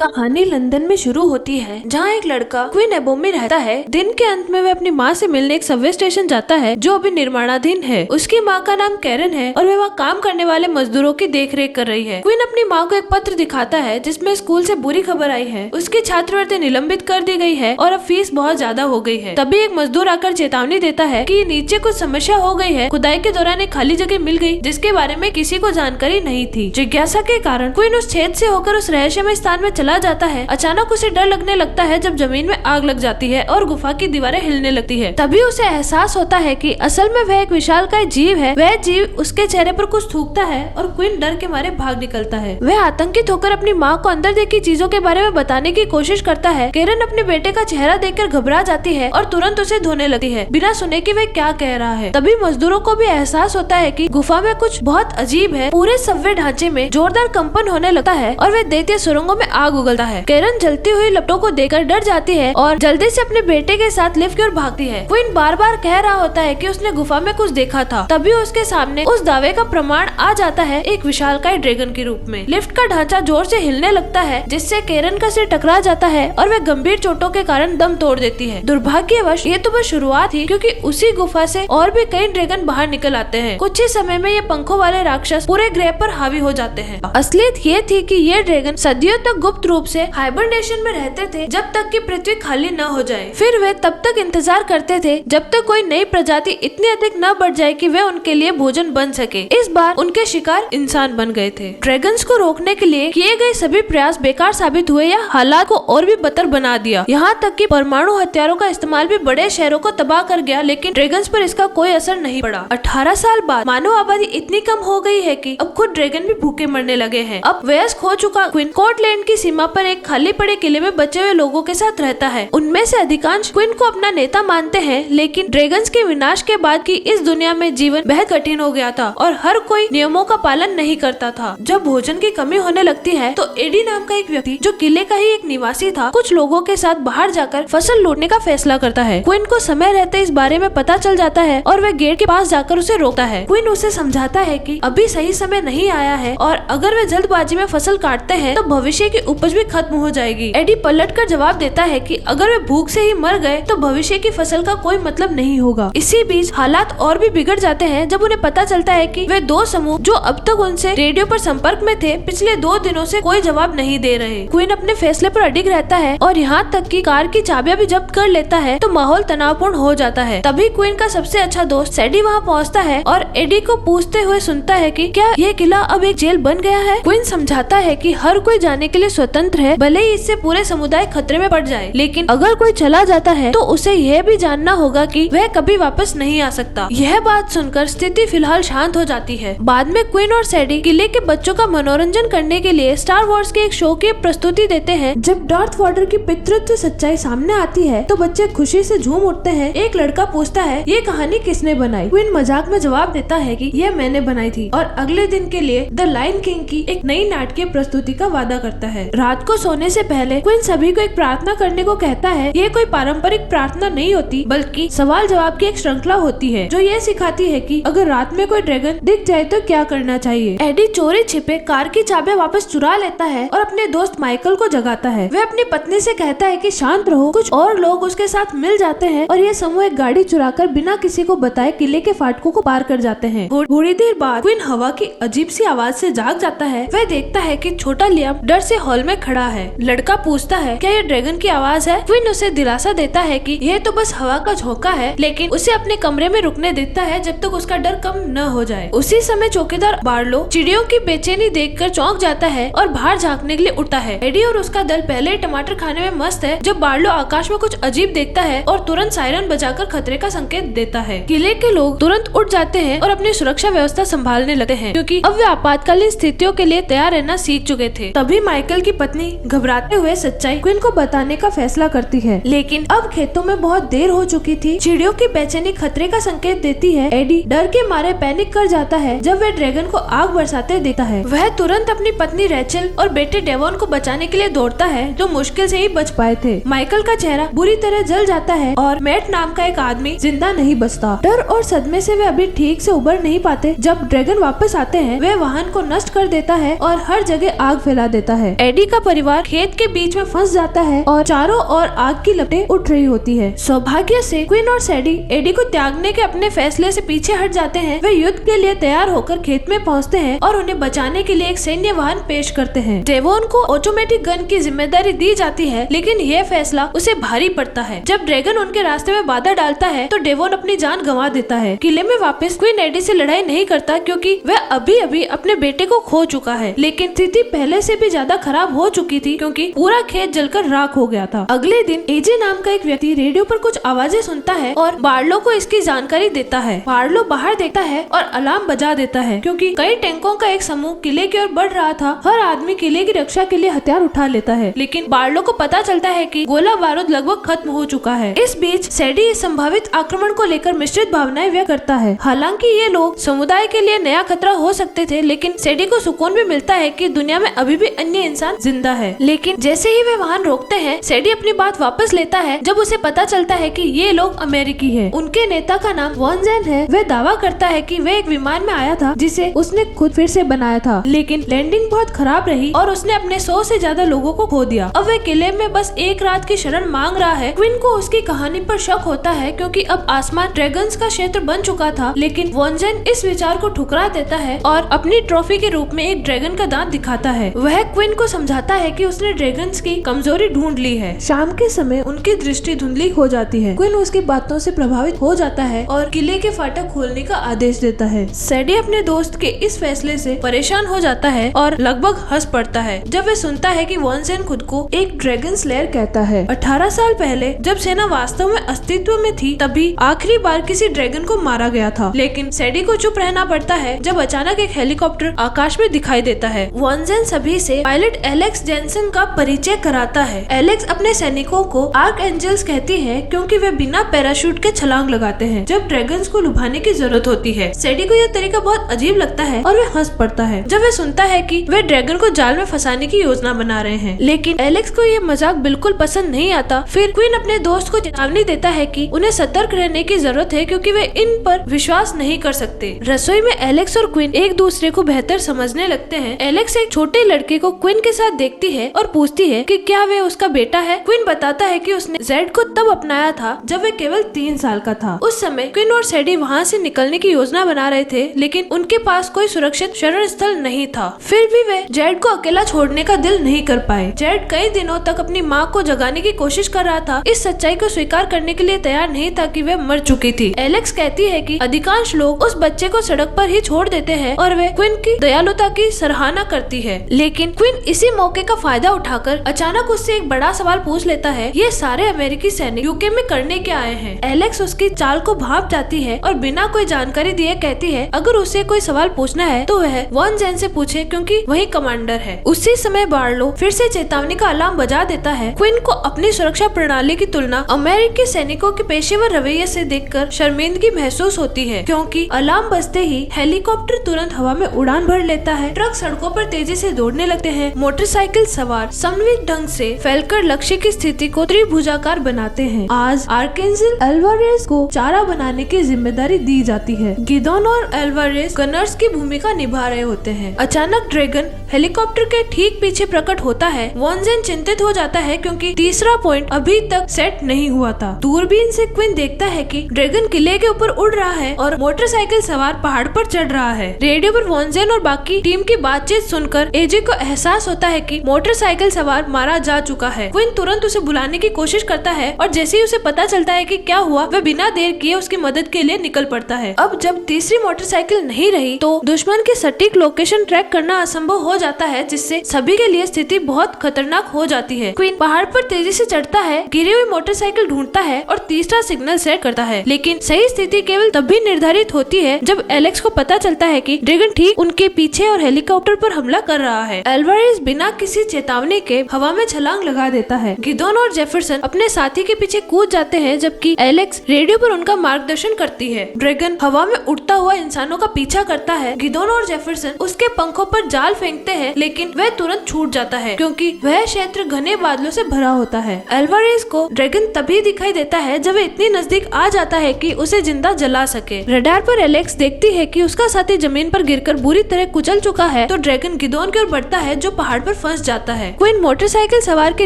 कहानी लंदन में शुरू होती है, जहाँ एक लड़का क्वीन एबो में रहता है। दिन के अंत में वह अपनी माँ से मिलने एक सबवे स्टेशन जाता है, जो अभी निर्माणाधीन है। उसकी माँ का नाम कैरन है और वह वहाँ काम करने वाले मजदूरों की देखरेख कर रही है। क्वीन अपनी माँ को एक पत्र दिखाता है, जिसमें स्कूल से बुरी खबर आई है। उसकी छात्रवृत्ति निलंबित कर दी गई है और अब फीस बहुत ज्यादा हो गई है। तभी एक मजदूर आकर चेतावनी देता है कि नीचे कुछ समस्या हो गई है। खुदाई के दौरान एक खाली जगह मिल गई, जिसके बारे में किसी को जानकारी नहीं थी। जिज्ञासा के कारण क्वीन उस छेद से होकर उस रहस्यमय स्थान में चला जाता है। अचानक उसे डर लगने लगता है जब जमीन में आग लग जाती है और गुफा की दीवारें हिलने लगती है। तभी उसे एहसास होता है कि असल में वह एक विशालकाय जीव है। वह जीव उसके चेहरे पर कुछ थूकता है और क्वीन डर के मारे भाग निकलता है। वह आतंकित होकर अपनी माँ को अंदर देखी चीजों के बारे में बताने की कोशिश करता है। कैरन अपने बेटे का चेहरा देखकर घबरा जाती है और तुरंत उसे धोने लगती है, बिना सुने कि वह क्या कह रहा है। तभी मजदूरों को भी एहसास होता है कि गुफा में कुछ बहुत अजीब है। पूरे सबवे ढांचे में जोरदार कंपन होने लगता है और वे दैत्य सुरंगों में आग उगलता है। कैरन जलती हुई लपटों को देखकर डर जाती है और जल्दी से अपने बेटे के साथ लिफ्ट की ओर भागती है। क्वीन बार बार कह रहा होता है कि उसने गुफा में कुछ देखा था। तभी उसके सामने उस दावे का प्रमाण आ जाता है, एक विशालकाय ड्रैगन के रूप में। लिफ्ट का ढांचा जोर से हिलने लगता है, जिससे कैरन का सिर टकरा जाता है और वह गंभीर चोटों के कारण दम तोड़ देती है। दुर्भाग्यवश ये तो बस शुरुआत थी, क्योंकि उसी गुफा से और भी कई ड्रैगन बाहर निकल आते हैं। कुछ ही समय में ये पंखों वाले राक्षस पूरे ग्रह पर हावी हो जाते हैं। असलियत ये थी कि ये ड्रैगन सदियों तक गुप्त रूप से हाइबरनेशन में रहते थे, जब तक कि पृथ्वी खाली न हो जाए। फिर वे तब तक इंतजार करते थे जब तक कोई नई प्रजाति इतनी अधिक न बढ़ जाए कि वे उनके लिए भोजन बन सके। इस बार उनके शिकार इंसान बन गए थे। ड्रैगन्स को रोकने के लिए किए गए सभी प्रयास बेकार साबित हुए या हालात को और भी बदतर बना दिया। यहाँ तक कि परमाणु हथियारों का इस्तेमाल भी बड़े शहरों को तबाह कर गया, लेकिन ड्रैगन्स पर इसका कोई असर नहीं पड़ा। 18 साल बाद मानव आबादी इतनी कम हो गई है कि अब खुद ड्रैगन भी भूखे मरने लगे हैं। अब वयस्क हो चुका क्वीन स्कॉटलैंड की सीमा पर एक खाली पड़े किले में बचे हुए लोगों के साथ रहता है। उनमें से अधिकांश क्वीन को अपना नेता मानते हैं, लेकिन ड्रैगन्स के विनाश के बाद की इस दुनिया में जीवन बेहद कठिन हो गया था और हर कोई नियमों का पालन नहीं करता था। जब भोजन की कमी होने लगती है तो एडी नाम का एक व्यक्ति, जो किले का ही एक निवासी था, कुछ लोगों के साथ बाहर जाकर फसल लूटने का फैसला करता है। क्वीन को समय रहते इस बारे में पता चल जाता है और वह गेट के पास जाकर उसे रोकता है। क्वीन उसे समझाता है कि अभी सही समय नहीं आया है और अगर वे जल्दबाजी में फसल काटते हैं तो भविष्य की उपज भी खत्म हो जाएगी। एडी पलट कर जवाब देता है कि अगर वे भूख से ही मर गए तो भविष्य की फसल का कोई मतलब नहीं होगा। इसी बीच हालात और भी बिगड़ जाते हैं जब उन्हें पता चलता है कि वे दो समूह, जो अब तक उनसे रेडियो पर संपर्क में थे, पिछले 2 दिनों से कोई जवाब नहीं दे रहे। क्वीन अपने फैसले पर अडिग रहता है और यहाँ तक कि कार की चाबियां भी जब्त कर लेता है, तो माहौल तनावपूर्ण हो जाता है। तभी क्वीन का सबसे अच्छा दोस्त सैडी वहाँ पहुँचता है और एडी को पूछते हुए सुनता है कि क्या यह किला अब एक जेल बन गया है। क्वीन समझाता है कि हर कोई जाने के लिए स्वतंत्र है, भले ही इससे पूरे समुदाय खतरे में पड़ जाए, लेकिन अगर कोई चला जाता है तो उसे यह भी जानना होगा कि वह कभी वापस नहीं आ सकता। यह बात सुनकर स्थिति फिलहाल शांत हो जाती है। बाद में क्वीन और सैडी किले के बच्चों का मनोरंजन करने के लिए स्टार वॉर्स के एक शो की प्रस्तुति देते हैं। जब डार्थ वॉडर की पितृत्व सच्चाई सामने आती है तो बच्चे खुशी से झूम उठते हैं। एक लड़का पूछता है, ये कहानी किसने बनाई? क्वीन मजाक में जवाब देता है कि यह मैंने बनाई थी, और अगले दिन के लिए द लायन किंग की एक नई नाटकीय प्रस्तुति का वादा करता है। रात को सोने से पहले क्वीन सभी को एक प्रार्थना करने को कहता है। ये कोई पारंपरिक प्रार्थना नहीं होती, बल्कि सवाल जवाब की एक श्रृंखला होती है, जो ये सिखाती है कि अगर रात में कोई ड्रैगन दिख जाए तो क्या करना चाहिए। एडी चोरी छिपे कार की चाबियां वापस चुरा लेता है और अपने दोस्त माइकल को जगाता है। वह अपनी पत्नी से कहता है कि शांत रहो। कुछ और लोग उसके साथ मिल जाते हैं और ये समूह एक गाड़ी चुराकर बिना किसी को बताए किले के फाटकों को पार कर जाते हैं। थोड़ी देर बाद क्वीन हवा की अजीब सी आवाज से जाग जाता है। वह देखता है कि छोटा लियाम डर से हॉल में खड़ा है। लड़का पूछता है, क्या ये ड्रैगन की आवाज है? क्वीन उसे दिलासा देता है कि यह तो बस हवा का झोंका है, लेकिन उसे अपने कमरे में रुकने देता है जब तक उसका डर कम न हो जाए। उसी समय चौकीदार बार्लो चिड़ियों की बेचैनी देखकर चौंक जाता है और बाहर झांकने के लिए उठता है। एडी और उसका दल पहले ही टमाटर खाने में मस्त है जब बार्लो आकाश में कुछ अजीब देखता है और तुरंत सायरन बजाकर खतरे का संकेत देता है। किले के लोग तुरंत उठ जाते हैं और अपनी सुरक्षा व्यवस्था संभालने लगते हैं, क्योंकि अब वे आपातकालीन स्थितियों के लिए तैयार रहना सीख चुके थे। तभी माइकल की पत्नी घबराते हुए सच्चाई क्वीन को बताने का फैसला करती है, लेकिन अब खेतों में बहुत देर हो चुकी थी। चिड़ियों की बेचैनी खतरे का संकेत देती है। एडी डर के मारे पैनिक कर जाता है जब वह ड्रैगन को आग बरसाते देखता है। वह तुरंत अपनी पत्नी रेचल और बेटे डेवॉन को बचाने के लिए दौड़ता है, जो मुश्किल से ही बच पाए थे। माइकल का चेहरा बुरी तरह जल जाता है और मैट नाम का एक आदमी जिंदा नहीं बचता। डर और सदमे से वे अभी ठीक से उबर नहीं पाते। जब ड्रैगन वापस आते हैं, वह वाहन को नष्ट कर देता है और हर जगह आग फैला देता है। एडी का परिवार खेत के बीच में फंस जाता है और चारों ओर आग की लपटें उठ रही होती है। सौभाग्य से क्विन और सैडी एडी को त्यागने के अपने फैसले से पीछे हट जाते हैं। वे युद्ध के लिए तैयार होकर खेत में पहुंचते हैं और उन्हें बचाने के लिए एक सैन्य वाहन पेश करते हैं। डेवोन को ऑटोमेटिक गन की जिम्मेदारी दी जाती है, लेकिन यह फैसला उसे भारी पड़ता है। जब ड्रैगन उनके रास्ते में बाधा डालता है तो डेवोन अपनी जान गंवा देता है। किले में वापस क्वीन एडी से लड़ाई नहीं करता क्योंकि वह अभी अभी अपने बेटे को खो चुका है, लेकिन स्थिति पहले से भी ज्यादा खराब हो चुकी थी क्योंकि पूरा खेत जलकर राख हो गया था। अगले दिन एजे नाम का एक व्यक्ति रेडियो पर कुछ आवाजें सुनता है और बार्लो को इसकी जानकारी देता है। बार्लो बाहर देखता है और अलार्म बजा देता है क्योंकि कई टैंकों का एक समूह किले की ओर बढ़ रहा था। हर आदमी किले की रक्षा के लिए हथियार उठा लेता है, लेकिन बार्लो को पता चलता है कि गोला बारूद लगभग खत्म हो चुका है। इस बीच सैडी इस संभावित आक्रमण को लेकर मिश्रित भावनाएं व्यक्त करता है। हालांकि ये लोग समुदाय के लिए नया खतरा हो सकते थे, लेकिन सैडी को सुकून भी मिलता है कि दुनिया में अभी भी अन्य इंसान जिंदा है। लेकिन जैसे ही वे वाहन रोकते हैं, सैडी अपनी बात वापस लेता है जब उसे पता चलता है कि ये लोग अमेरिकी हैं। उनके नेता का नाम वॉन जेन है। वह दावा करता है कि वह एक विमान में आया था जिसे उसने खुद फिर से बनाया था, लेकिन लैंडिंग बहुत खराब रही और उसने अपने 100 से ज्यादा लोगों को खो दिया। अब वह किले में बस एक रात की शरण मांग रहा है। क्वीन को उसकी कहानी पर शक होता है क्योंकि अब आसमान ड्रैगन्स का क्षेत्र बन चुका था, लेकिन वॉन जेन इस विचार को ठुकरा देता है और अपनी ट्रॉफी के रूप में एक ड्रैगन का दांत दिखाता है। वह क्वीन को समझाता है कि उसने ड्रैगन्स की कमजोरी ढूंढ ली है। शाम के समय उनकी दृष्टि धुंधली हो जाती है। क्वीन उसकी बातों से प्रभावित हो जाता है और किले के फाटक खोलने का आदेश देता है। सैडी अपने दोस्त के इस फैसले से परेशान हो जाता है और लगभग हंस पड़ता है जब वह सुनता है कि वॉन जेन खुद को एक ड्रैगन स्लेयर कहता है। 18 साल पहले जब सेना वास्तव में अस्तित्व में थी, तभी आखिरी बार किसी ड्रैगन को मारा गया था। लेकिन सैडी को चुप रहना पड़ता है जब अचानक एक हेलीकॉप्टर आकाश में दिखाई देता है। वॉन जेन सभी से पायलट एलेक्स जेनसन का परिचय कराता है। एलेक्स अपने सैनिकों को आर्क एंजल्स कहती है क्योंकि वे बिना पैराशूट के छलांग लगाते हैं जब ड्रैगन्स को लुभाने की जरूरत होती है। सैडी को यह तरीका बहुत अजीब लगता है और वह हंस पड़ता है जब वह सुनता है कि वे ड्रैगन को जाल में फंसाने की योजना बना रहे हैं। लेकिन एलेक्स को यह मजाक बिल्कुल पसंद नहीं आता। फिर क्वीन अपने दोस्त को चेतावनी देता है कि उन्हें सतर्क रहने की जरूरत है क्योंकि वे इन पर विश्वास नहीं कर सकते। रसोई में एलेक्स और क्वीन एक दूसरे को बेहतर समझने लगते हैं। एलेक्स एक छोटे लड़के को क्वीन के साथ देखती है और पूछती है कि क्या वे उसका बेटा है। क्वीन बताता है कि उसने जेड को तब अपनाया था जब वे केवल 3 साल का था। उस समय क्वीन और सैडी वहाँ से निकलने की योजना बना रहे थे, लेकिन उनके पास कोई सुरक्षित शरण स्थल नहीं था। फिर भी वे जेड को अकेला छोड़ने का दिल नहीं कर पाए। जेड कई दिनों तक अपनी माँ को जगाने की कोशिश कर रहा था, इस सच्चाई को स्वीकार करने के लिए तैयार नहीं था कि वे मर चुकी थी। एलेक्स कहती है कि अधिकांश लोग उस बच्चे को सड़क पर ही छोड़ देते हैं और वे क्वीन की दयालुता की सराहना करती है। लेकिन क्वीन इसी मौके का फायदा उठाकर अचानक उससे एक बड़ा सवाल पूछ लेता है, ये सारे अमेरिकी सैनिक यूके में करने क्या आए हैं? एलेक्स उसकी चाल को भांप जाती है और बिना कोई जानकारी दिए कहती है अगर उसे कोई सवाल पूछना है तो वह वॉन जेन से पूछे क्योंकि वही कमांडर है। उसी समय बार्लो फिर से चेतावनी का अलार्म बजा देता है। क्वीन को अपनी सुरक्षा प्रणाली की तुलना अमेरिकी सैनिकों के पेशेवर रवैये से देखकर शर्मिंदगी महसूस होती है क्योंकि अलार्म बजते ही हेलीकॉप्टर तुरंत हवा में उड़ान भर लेता है। ट्रक सड़कों पर तेजी से दौड़ने लगते हैं। मोटरसाइकिल सवार समन्वित ढंग से फैलकर लक्ष्य की स्थिति को त्रिभुजाकार बनाते हैं। आज आर्केंजिल एल्वारेज को चारा बनाने की जिम्मेदारी दी जाती है। गिदोन और एल्वारेज गनर्स की भूमिका निभा रहे होते हैं। अचानक ड्रैगन हेलीकॉप्टर के ठीक पीछे प्रकट होता है। वॉन जेन चिंतित हो जाता है क्योंकि तीसरा पॉइंट अभी तक सेट नहीं हुआ था। दूरबीन से क्वीन देखता है कि ड्रैगन किले के ऊपर उड़ रहा है और मोटरसाइकिल सवार पहाड़ पर चढ़ रहा है। रेडियो पर वॉन जेन और बाकी टीम की बातचीत सुनकर एजे को एहसास होता है कि मोटरसाइकिल सवार मारा जा चुका है। क्वीन तुरंत उसे बुलाने की कोशिश करता है और जैसे ही उसे पता चलता है कि क्या हुआ, वह बिना देर किए उसकी मदद के लिए निकल पड़ता है। अब जब तीसरी मोटरसाइकिल नहीं रही तो दुश्मन की सटीक लोकेशन ट्रैक करना असंभव हो जाता है, जिससे सभी के लिए स्थिति बहुत खतरनाक हो जाती है। क्वीन पहाड़ पर तेजी से चढ़ता है, गिरी हुई मोटरसाइकिल ढूंढता है और तीसरा सिग्नल सेट करता है। लेकिन सही स्थिति केवल तभी निर्धारित होती है जब एलेक्स को पता चलता है कि ड्रैगन ठीक उनके पीछे और हेलीकॉप्टर पर हमला कर रहा है। एल्वारेज बिना किसी चेतावनी के हवा में छलांग लगा देता है। गिदोन और जेफरसन अपने साथी के पीछे कूद जाते हैं जबकि एलेक्स रेडियो पर उनका मार्गदर्शन करती है। ड्रैगन हवा में उड़ता हुआ इंसानों का पीछा करता है। गिदोन और जेफरसन उसके पंखों पर जाल फेंकते हैं, लेकिन वह तुरंत छूट जाता है क्योंकि वह क्षेत्र घने बादलों से भरा होता है। एल्वारेज को ड्रैगन तभी दिखाई देता है जब वह इतनी नजदीक आ जाता है कि उसे जिंदा जला सके। रडार पर एलेक्स देखती है कि उसका साथी जमीन पर गिरकर बुरी तरह कुचल चुका है तो ड्रैगन गिदोन की ओर बढ़ता है जो पहाड़ पर फंस जाता है। क्विन मोटरसाइकिल सवार के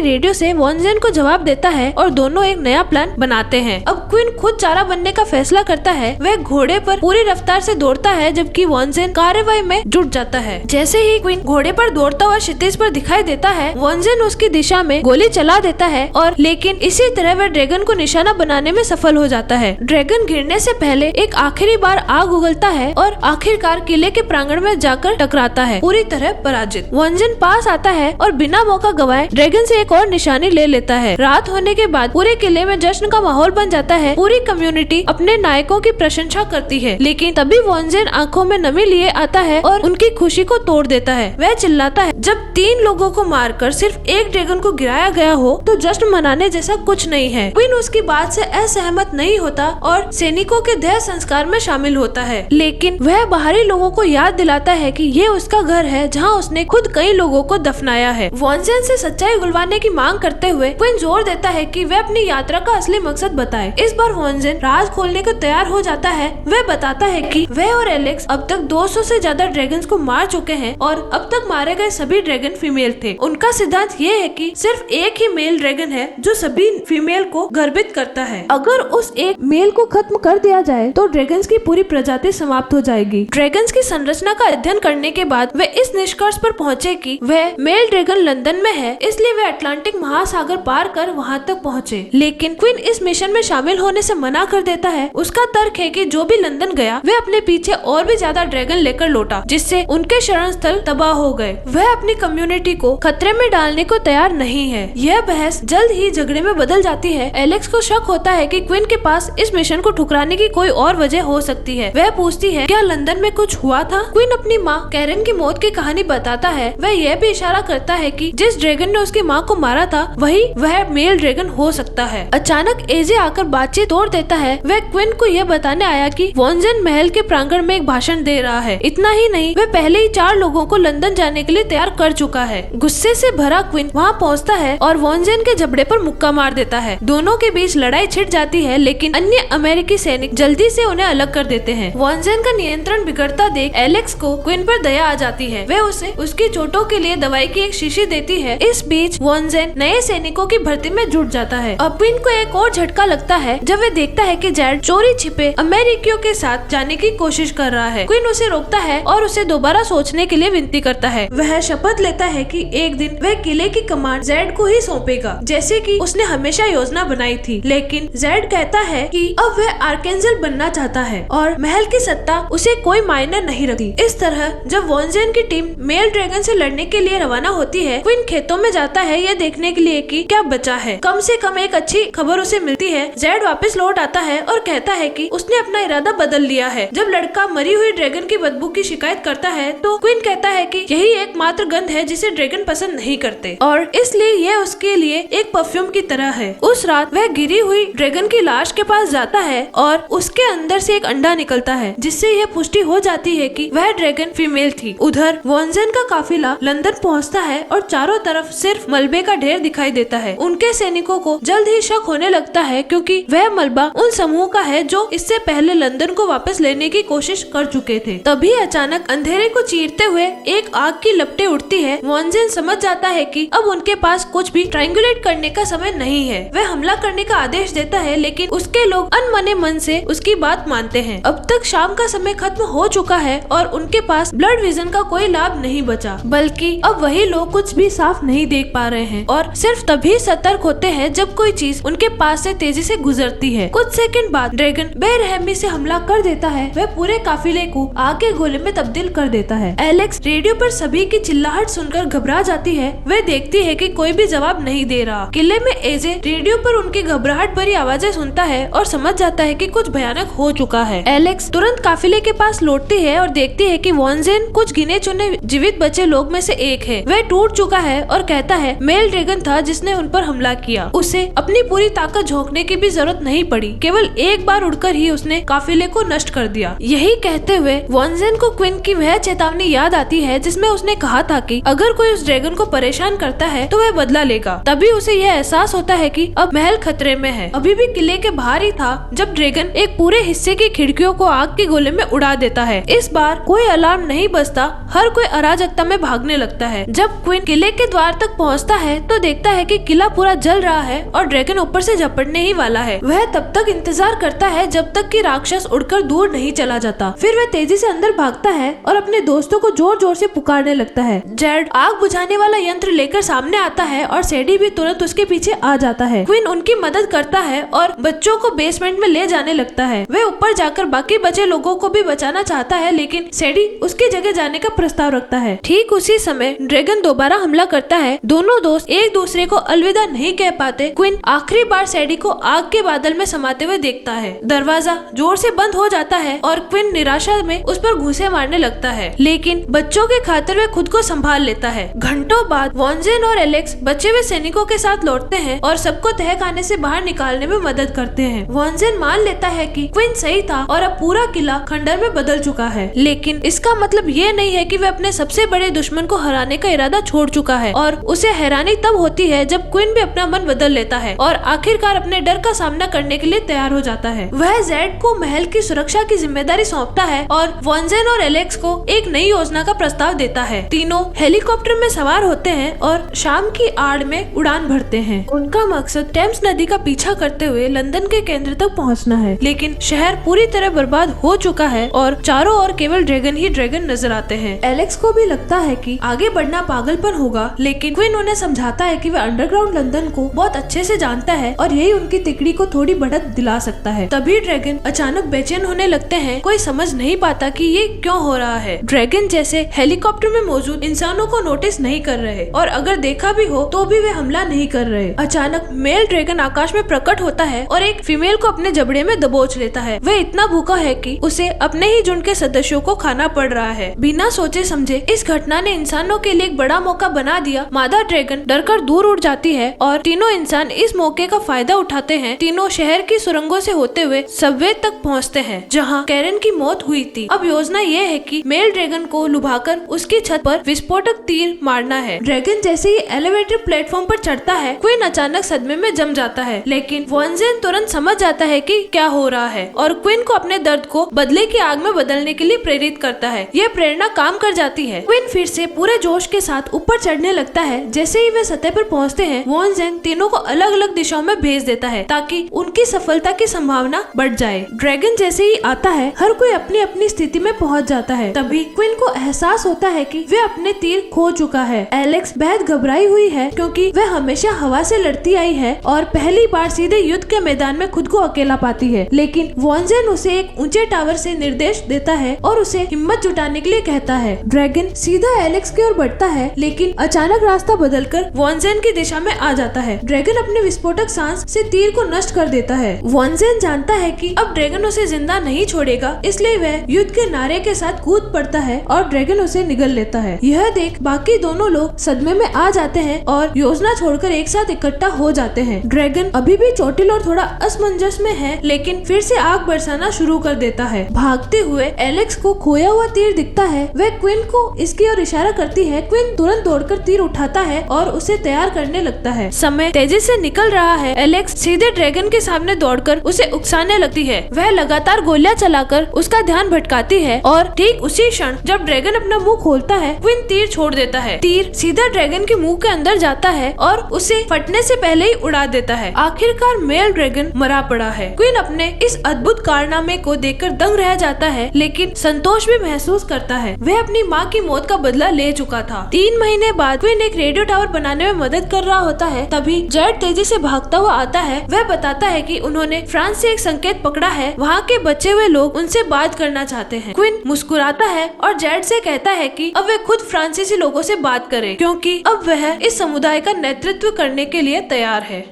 रेडियो से वॉन जेन को जवाब देता है और दोनों एक नया प्लान बनाते हैं। अब क्विन खुद चारा बनने का फैसला करता है। वह घोड़े पर पूरी रफ्तार से दौड़ता है जबकि वॉन जेन कार्रवाई में जुट जाता है। जैसे ही क्विन घोड़े पर दौड़ता हुआ क्षितिज पर दिखाई देता है, वॉन जेन उसकी दिशा में गोली चला देता है और लेकिन इसी तरह वह ड्रैगन को निशाना बनाने में सफल हो जाता है। ड्रैगन गिरने से पहले एक आखिरी बार आग उगलता है और आखिरकार किले के प्रांगण में जाकर टकराता है, पूरी तरह पराजित। वॉन जेन पास आता है और बिना मौका गवाए ड्रैगन से एक और निशानी ले लेता है। रात होने के बाद पूरे किले में जश्न का माहौल बन जाता है। पूरी कम्युनिटी अपने नायकों की प्रशंसा करती है, लेकिन तभी वॉन जेन आंखों में नमी लिए आता है और उनकी खुशी को तोड़ देता है। वह चिल्लाता है, जब 3 लोगों को मारकर सिर्फ एक ड्रैगन को गिराया गया हो तो जश्न मनाने जैसा कुछ नहीं है। क्वीन उसकी बात से असहमत नहीं होता और सैनिकों के देह संस्कार में शामिल होता है, लेकिन वह बाहरी लोगों को याद दिलाता है कि ये उसका घर है जहाँ उसने खुद कई लोगों को दफनाया है। वॉन जेन से सच्चाई उगलवाने की मांग करते हुए क्वीन जोर देता है कि वह अपनी यात्रा का असली मकसद बताए। इस बार वॉन जेन राज खोलने को तैयार हो जाता है। वह बताता है कि वह और एलेक्स अब तक 200 से ज्यादा ड्रैगन्स को मार चुके हैं और अब तक मारे गए सभी ड्रैगन फीमेल थे। उनका सिद्धांत ये है कि सिर्फ एक ही मेल ड्रैगन है जो सभी फीमेल को गर्भित करता है। अगर उस एक मेल को खत्म कर दिया जाए तो ड्रैगन्स की पूरी प्रजाति समाप्त हो जाएगी। ड्रैगन्स की संरचना का अध्ययन करने के बाद वे इस निष्कर्ष पर पहुँचे कि वह मेल ड्रैगन लंदन में है, इसलिए वे अटलांटिक महासागर पार कर वहाँ तक पहुँचे। लेकिन क्वीन इस मिशन में शामिल होने से मना कर देता है। उसका तर्क है कि जो भी लंदन गया वह अपने पीछे और भी ज्यादा ड्रैगन लेकर लौटा, जिससे उनके शरण स्थल तबाह हो गए। वह अपनी कम्युनिटी को खतरे में डालने को तैयार नहीं है। यह बहस जल्द ही झगड़े में बदल जाती है। एलेक्स को शक होता है कि क्वीन के पास इस मिशन को ठुकराने की कोई और वजह हो सकती है। वह पूछती है, क्या लंदन में कुछ हुआ था? क्वीन अपनी माँ कैरन की मौत की कहानी बताता है। वह यह भी इशारा करता है कि जिस ड्रैगन ने उसकी माँ को मारा था वही वह मेल ड्रैगन हो सकता है। अचानक एजे आकर बातचीत तोड़ देता है। वह क्वीन को यह बताने आया कि वॉन जेन महल के प्रांगण में एक भाषण दे रहा है। इतना ही नहीं, वह पहले ही 4 लोगों को लंदन जाने के लिए तैयार कर चुका है। गुस्से से भरा क्वीन वहाँ पहुँचता है और वॉन जेन के जबड़े पर मुक्का मार देता है। दोनों के बीच लड़ाई छिड़ जाती है, लेकिन अन्य अमेरिकी सैनिक जल्दी से उन्हें अलग कर देते हैं। वॉन जेन का नियंत्रण बिगड़ता देख एलेक्स को क्वीन पर दया आ जाती है। वह उसे उसकी चोटों के लिए दवाई की एक शीशी देती है। इस बीच वॉन जेन नए सैनिकों की भर्ती में जुट जाता है। अब क्वीन को एक और झटका लगता है जब वह देखता है कि जैड चोरी छिपे अमेरिकियों के साथ जाने की कोशिश कर रहा है। क्वीन उसे रोकता है और उसे दोबारा सोचने के लिए विनती करता है। वह शपथ लेता है कि एक दिन वह किले की कमांड जैड को ही सौंपेगा, जैसे कि उसने हमेशा योजना बनाई थी। लेकिन जैड कहता है कि अब वह आर्केंजल बनना चाहता है और महल की सत्ता उसे कोई मायने नहीं रखती। इस तरह जब वॉन जेन की टीम मेल ड्रैगन से लड़ने के लिए रवाना होती है, क्वीन खेतों में जाता है यह देखने के लिए कि क्या बचा है। कम से कम एक अच्छी खबर उसे मिलती है। जैड वापस लौट आता है और कहता है कि उसने अपना इरादा बदल लिया है। जब लड़का मरी हुई ड्रैगन की बदबू की शिकायत करता है तो क्वीन कहता है कि यही एकमात्र गंध है जिसे ड्रैगन पसंद नहीं करते और इसलिए यह उसके लिए एक परफ्यूम की तरह है। उस रात वह गिरी हुई ड्रैगन की लाश के पास जाता है और उसके अंदर से एक अंडा निकलता है, जिससे यह पुष्टि हो जाती है कि वह ड्रैगन फीमेल थी। उधर वॉन जेन का काफिला लंदन पहुंचता है और चारों तरफ सिर्फ मलबे का ढेर दिखाई देता है। उनके सैनिकों को जल्द ही शक होने लगता है क्योंकि वह मलबा उन समूह का है जो इससे पहले लंदन को वापस लेने की कोशिश कर चुके थे। तभी अचानक अंधेरे को चीरते हुए एक आग की लपटें उठती है। वॉन जेन समझ जाता है कि अब उनके पास कुछ भी ट्रायंगुलेट करने का समय नहीं है। वह हमला करने का आदेश देता है, लेकिन उसके लोग अनमने मन से उसकी बात मानते हैं। अब तक शाम का समय खत्म हो चुका है और उनके पास ब्लड विजन का कोई लाभ नहीं बचा, बल्कि अब वही लोग कुछ भी साफ नहीं देख पा रहे हैं और सिर्फ तभी सतर्क होते हैं जब कोई चीज उनके पास से तेजी से गुजरती है। कुछ सेकंड बाद ड्रैगन बेरहमी से हमला कर देता है। वह पूरे काफिले को आग के गोले में तब्दील कर देता है। एलेक्स रेडियो पर सभी की चिल्लाहट सुनकर घबरा जाती है। वह देखती है कि कोई भी जवाब नहीं दे रहा। किले में एजे रेडियो पर उनकी घबराहट भरी आवाजें सुनता है और समझ जाता है कि कुछ भयानक हो चुका है। एलेक्स तुरंत काफिले के पास लौटती है और देखती है कि वॉन जेन कुछ गिने चुने जीवित बचे लोग में से एक है। वह टूट चुका है और कहता है मेल ड्रैगन था जिसने उन पर हमला किया। उसे अपनी पूरी ताकत झोंकने की भी जरूरत जरूरत नहीं पड़ी, केवल एक बार उड़कर ही उसने काफिले को नष्ट कर दिया। यही कहते हुए वॉन्जेन को क्वीन की वह चेतावनी याद आती है जिसमें उसने कहा था कि अगर कोई उस ड्रैगन को परेशान करता है तो वह बदला लेगा। तभी उसे यह एहसास होता है कि अब महल खतरे में है। अभी भी किले के बाहर ही था जब ड्रैगन एक पूरे हिस्से की खिड़कियों को आग के गोले में उड़ा देता है। इस बार कोई अलार्म नहीं बजता, हर कोई अराजकता में भागने लगता है। जब क्वीन किले के द्वार तक पहुंचता है तो देखता है कि किला पूरा जल रहा है और ड्रैगन ऊपर से झपटने ही वाला है। वह तब तक इंतजार करता है जब तक कि राक्षस उड़कर दूर नहीं चला जाता। फिर वह तेजी से अंदर भागता है और अपने दोस्तों को जोर जोर से पुकारने लगता है। जेड आग बुझाने वाला यंत्र लेकर सामने आता है और सैडी भी तुरंत उसके पीछे आ जाता है। क्वीन उनकी मदद करता है और बच्चों को बेसमेंट में ले जाने लगता है। वह ऊपर जाकर बाकी बचे लोगों को भी बचाना चाहता है, लेकिन सैडी उसकी जगह जाने का प्रस्ताव रखता है। ठीक उसी समय ड्रैगन दोबारा हमला करता है। दोनों दोस्त एक दूसरे को अलविदा नहीं कह पाते। क्वीन आखिरी बार सैडी को आग के बादल में समाते हुए देखता है। दरवाजा जोर से बंद हो जाता है और क्वीन निराशा में उस पर घूंसे मारने लगता है, लेकिन बच्चों के खातिर वह खुद को संभाल लेता है। घंटों बाद वॉन्जेन और एलेक्स बचे हुए सैनिकों के साथ लौटते हैं और सबको तहखाने से बाहर निकालने में मदद करते हैं। वॉन्जेन मान लेता है कि क्वीन सही था और अब पूरा किला खंडर में बदल चुका है, लेकिन इसका मतलब ये नहीं है कि वह अपने सबसे बड़े दुश्मन को हराने का इरादा छोड़ चुका है। और उसे हैरानी तब होती है जब क्वीन भी अपना मन बदल लेता है और आखिरकार अपने डर का सामना करने के लिए तैयार हो जाता है। वह जेड को महल की सुरक्षा की जिम्मेदारी सौंपता है और वॉन्जेन और एलेक्स को एक नई योजना का प्रस्ताव देता है। तीनों हेलीकॉप्टर में सवार होते हैं और शाम की आड़ में उड़ान भरते हैं। उनका मकसद टेम्स नदी का पीछा करते हुए लंदन के केंद्र तक पहुंचना है, लेकिन शहर पूरी तरह बर्बाद हो चुका है और चारों ओर केवल ड्रैगन ही ड्रैगन नजर आते हैं। एलेक्स को भी लगता है कि आगे बढ़ना पागलपन होगा, लेकिन क्वीन उन्हें समझाता है कि वह अंडरग्राउंड लंदन को बहुत अच्छे से जानता है और यही उनकी तिकड़ी को थोड़ी बढ़त दिला सकता है। तभी ड्रैगन अचानक बेचैन होने लगते हैं। कोई समझ नहीं पाता कि ये क्यों हो रहा है। ड्रैगन जैसे हेलीकॉप्टर में मौजूद इंसानों को नोटिस नहीं कर रहे और अगर देखा भी हो तो भी वे हमला नहीं कर रहे। अचानक मेल ड्रैगन आकाश में प्रकट होता है और एक फीमेल को अपने जबड़े में दबोच लेता है। वह इतना भूखा है कि उसे अपने ही झुंड के सदस्यों को खाना पड़ रहा है। बिना सोचे समझे इस घटना ने इंसानों के लिए एक बड़ा मौका बना दिया। मादा ड्रैगन डरकर दूर उड़ जाती है और तीनों इंसान इस मौके का फायदा उठाते हैं। तीनों शहर की सुरंगों से होते हुए सबवे तक पहुंचते हैं जहां कैरन की मौत हुई थी। अब योजना ये है कि मेल ड्रैगन को लुभाकर उसकी छत पर विस्फोटक तीर मारना है। ड्रैगन जैसे ही एलिवेटर प्लेटफॉर्म पर चढ़ता है, क्वीन अचानक सदमे में जम जाता है, लेकिन वॉन्जेन तुरंत समझ जाता है कि क्या हो रहा है और क्वीन को अपने दर्द को बदले की आग में बदलने के लिए प्रेरित करता है। यह प्रेरणा काम कर जाती है। क्वीन फिर से पूरे जोश के साथ ऊपर चढ़ने लगता है। जैसे ही वे सतह पर पहुंचते हैं, वॉन्जेन तीनों को अलग अलग दिशाओं में भेज देता है ताकि उनकी सफलता की संभावना बढ़ जाए। ड्रैगन जैसे ही आता है, हर कोई अपनी अपनी स्थिति में पहुंच जाता है। तभी क्वीन को एहसास होता है कि वे अपने तीर खो चुका है। एलेक्स बेहद घबराई हुई है क्योंकि वह हमेशा हवा से लड़ती आई है और पहली बार सीधे युद्ध के मैदान में खुद को अकेला पाती है। लेकिन वॉन्जेन उसे एक ऊंचे टावर से निर्देश देता है और उसे हिम्मत जुटाने के लिए कहता है। ड्रैगन सीधा एलेक्स की ओर बढ़ता है, लेकिन अचानक रास्ता बदलकर वॉन्जेन की दिशा में आ जाता है। ड्रैगन अपने विस्फोटक सांस से तीर को नष्ट कर देता है। वॉन्जेन जानता है कि अब ड्रैगन उसे जिंदा नहीं छोड़ेगा, इसलिए वह युद्ध के नारे के साथ कूद पड़ता है और ड्रैगन उसे निगल लेता है। यह देख बाकी दोनों लोग सदमे में आ जाते हैं और योजना छोड़कर एक साथ इकट्ठा हो जाते हैं। ड्रैगन अभी भी चोटिल और थोड़ा असमंजस में है, लेकिन फिर से आग बरसाना शुरू कर देता है। भागते हुए एलेक्स को खोया हुआ तीर दिखता है। वह क्वीन को इसकी ओर इशारा करती है। क्वीन तुरंत दौड़कर तीर उठाता है और उसे तैयार करने लगता है। समय तेजी से निकल रहा है। एलेक्स सीधे ड्रैगन के सामने दौड़कर उसे उकसाने लगती है। वह लगातार गोलियां चलाकर उसका ध्यान भटकाती है और ठीक उसी क्षण जब ड्रैगन अपना मुंह खोलता है, क्वीन तीर छोड़ देता है। तीर सीधा ड्रैगन के मुंह के अंदर जाता है और उसे फटने से पहले ही उड़ा देता है। आखिरकार मेल ड्रैगन मरा पड़ा है। क्वीन अपने इस अद्भुत कारनामे को देखकर दंग रह जाता है, लेकिन संतोष भी महसूस करता है। वह अपनी माँ की मौत का बदला ले चुका था। 3 महीने बाद क्वीन एक रेडियो टावर बनाने में मदद कर रहा होता है। तभी जेड तेजी से भागता हुआ आता है। वह बताता है कि उन्होंने फ्रांस से एक संकेत पकड़ा है। वहाँ के बचे हुए लोग उनसे बात करना चाहते हैं। क्वीन मुस्कुराता है और जेड से कहता है कि अब वे खुद फ्रांसीसी लोगों से बात करे, क्योंकि अब वह इस समुदाय का नेतृत्व करने के लिए तैयार है।